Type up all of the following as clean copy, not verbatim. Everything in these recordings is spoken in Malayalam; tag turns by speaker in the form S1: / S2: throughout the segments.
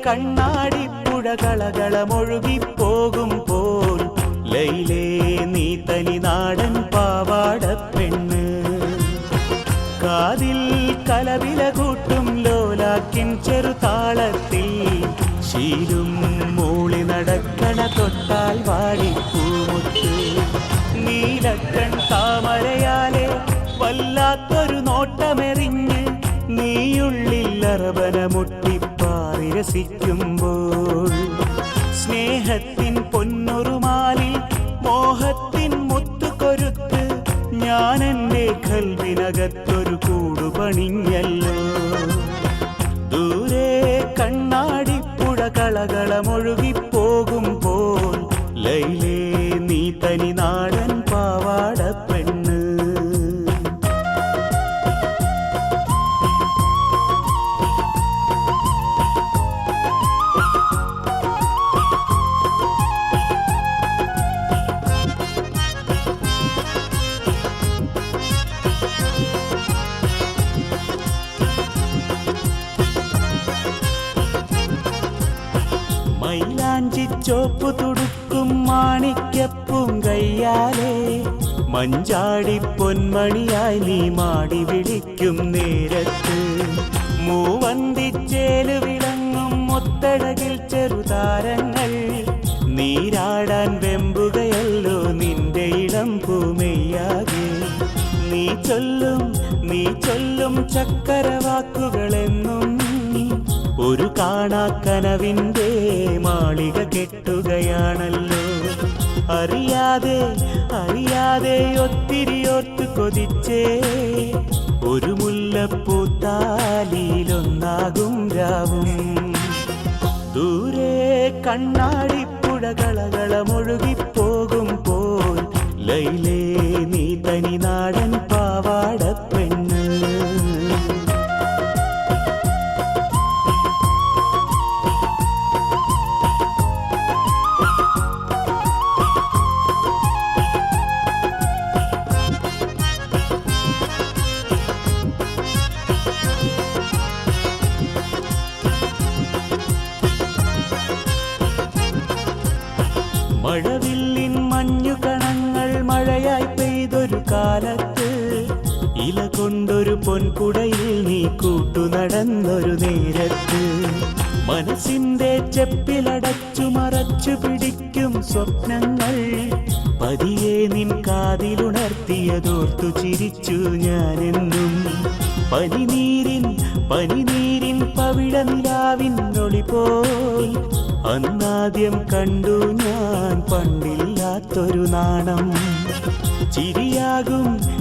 S1: കണ്ണാടിപ്പുഴ കളകളമൊഴുകിപ്പോകുമ്പോൾ ലൈലേ നീ തനി നാടൻ പാവാടപ്പെണ്ണ് കാതിൽ കലവില കൂട്ടും ലോലാക്കിൻ ചെറുതാളത്തിൽ ശീലും മൂളി നടക്കണ തൊട്ടാൽ വാടിപ്പൂമുത്ത് നീലക്കൺ താമരയാലെ വല്ലാത്തൊരു നോട്ടമെറിഞ്ഞ് നീയുള്ളിൽ അറബന മുട്ടിപ്പാറി രസിക്കുമ്പോൾ സ്നേഹത്തിൻ പൊന്നുറുമാലിൽ മോഹത്തിൻ മുത്തുകൊരുത്ത് ഞാൻ എൻ്റെ കൽവിനകത്തൊരു കൂടുപണിഞ്ഞല്ലോ ദൂരെ കണ്ണാടിപ്പുഴ കളകളമൊഴുകിപ്പോകുമ്പോൾ ലൈലേ നീ തനി നാടൻ പാവാടപ്പെണ്ണ് മൈലാഞ്ചിച്ചോപ്പു തുടുക്കും മാണിക്യപ്പും കയ്യാലേ മഞ്ചാടി പൊന്മണിയായി നീ മാടി വിളിക്കും നേരത്ത് മൂവന്തിച്ചേല് വിളങ്ങും മുത്തഴകിൽ ചെറുതാരങ്ങൾ നീരാടാൻ വെമ്പുകയല്ലോ നിന്റെ ഇളം പൂമെയ്യാകെ നീ ചൊല്ലും ചക്കരവാക്കുകളെന്നും ഒരു കാണാക്കനവിൻ്റെ മാളിക കെട്ടുകയാണല്ലോ അറിയാതെ ഒത്തിരി ഓർത്ത് കൊതിച്ചേ ഒരു മുല്ലപ്പൂത്താലിയിലൊന്നാകും രാവും ദൂരെ കണ്ണാടിപ്പുഴ കളകളമൊഴുകിപ്പോകുമ്പോൾ ലൈലേ നീ തനി നാടൻ പാവാടപ്പെണ്ണ് മഴവില്ലിൻ മഞ്ഞുകണങ്ങൾ മഴയായി പെയ്തൊരു കാലത്ത് ഇല കൊണ്ടൊരു പൊൻകുടയിൽ നീ കൂട്ടുനടന്നൊരു നേരത്ത് മനസ്സിന്റെ ചെപ്പിലടച്ചു മറച്ചു പിടിക്കും സ്വപ്നങ്ങൾ പതിയെ നിൻ കാതിലുണർത്തിയതോർത്തു ചിരിച്ചു ഞാനെന്നും പനിനീരിൻ പവിഴ നിലാവിൻ ഒളി പോൽ അന്നാദ്യം കണ്ടു ഞാൻ പണ്ടില്ലാത്തൊരു നാണം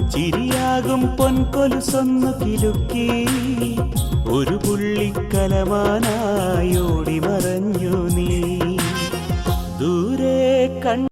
S1: ചിരിയാകും പൊൻകൊലുസൊന്നു കിലുക്കി ഒരു പുള്ളിക്കലമാനായോടി മറഞ്ഞു നീ ദൂരെ